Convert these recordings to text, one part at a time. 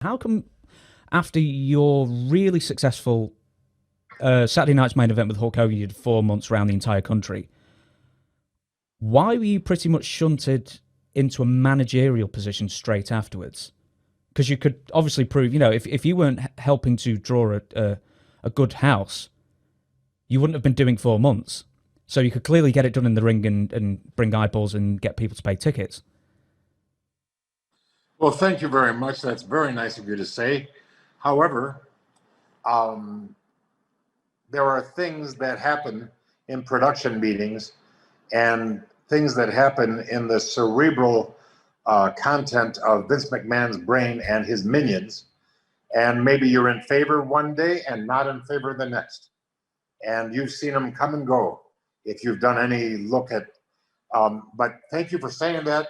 How come after your really successful Saturday night's main event with Hulk Hogan, you did 4 months around the entire country, why were you pretty much shunted into a managerial position straight afterwards? Because you could obviously prove, if you weren't helping to draw a good house, you wouldn't have been doing 4 months. So you could clearly get it done in the ring and bring eyeballs and get people to pay tickets. Well, thank you very much. That's very nice of you to say. However, there are things that happen in production meetings and things that happen in the cerebral content of Vince McMahon's brain and his minions. And maybe you're in favor one day and not in favor the next. And you've seen them come and go if you've done any look at. But thank you for saying that.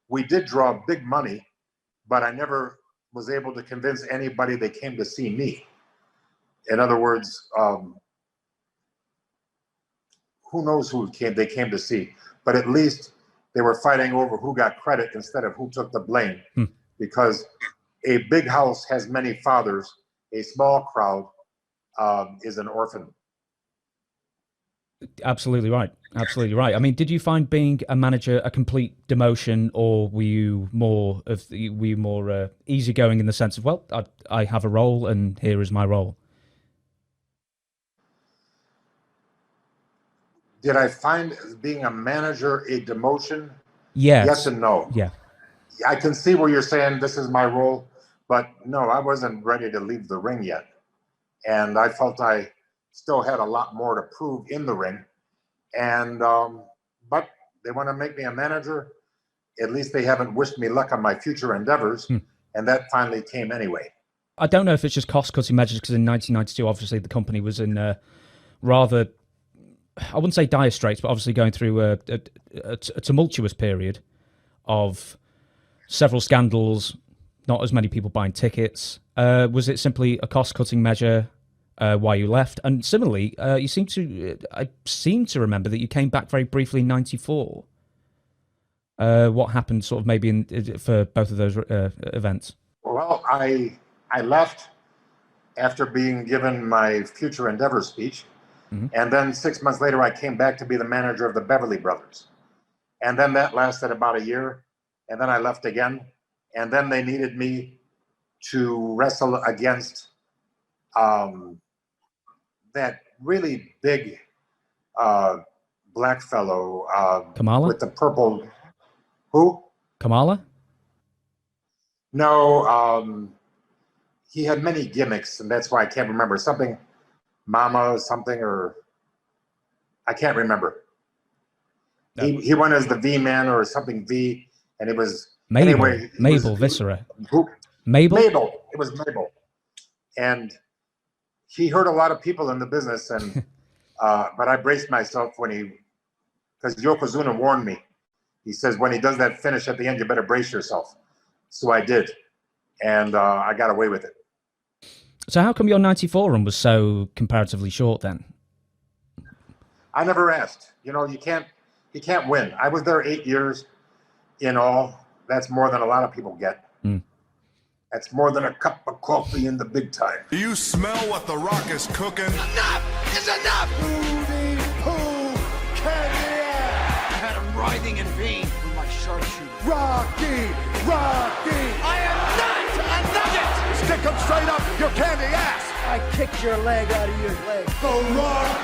We did draw big money, but I never was able to convince anybody they came to see me. In other words, who knows who they came to see, but at least they were fighting over who got credit instead of who took the blame. Because a big house has many fathers, a small crowd is an orphan. Absolutely right. Absolutely right. I mean, did you find being a manager a complete demotion, or were you more easygoing in the sense of, well, I have a role and here is my role? Did I find being a manager a demotion? Yes. Yes and no. Yeah. I can see where you're saying this is my role, but no, I wasn't ready to leave the ring yet. And I felt I still had a lot more to prove in the ring. And, but they want to make me a manager. At least they haven't wished me luck on my future endeavors. And that finally came anyway. I don't know if it's just cost-cutting measures, because in 1992, obviously, the company was in rather, I wouldn't say dire straits, but obviously going through a tumultuous period of several scandals, not as many people buying tickets. Was it simply a cost-cutting measure why you left? And similarly, I seem to remember that you came back very briefly in '94. What happened sort of maybe for both of those events? Well, I left after being given my future endeavor speech. And then 6 months later, I came back to be the manager of the Beverly Brothers. And then that lasted about a year. And then I left again. And then they needed me to wrestle against that really big black fellow Kamala? with the purple. Who? Kamala? No, he had many gimmicks, and that's why I can't remember. Something Mama something, or I can't remember. No. He went as the V-Man or something V, and it was Mabel. Anyway, Mabel Viscera. Who? Mabel? Mabel. It was Mabel. And he hurt a lot of people in the business, and but I braced myself because Yokozuna warned me. He says, when he does that finish at the end, you better brace yourself. So I did, and I got away with it. So how come your 94 run was so comparatively short then? I never asked. You can't win. I was there 8 years in all. That's more than a lot of people get. That's more than a cup of coffee in the big time. Do you smell what The Rock is cooking? Enough is enough! Booty-hoo, candy ass! I had him writhing in pain from my sharpshooter. Rocky! I am not a nugget! Stick him straight up your candy ass! I kicked your leg out of your leg. The Rock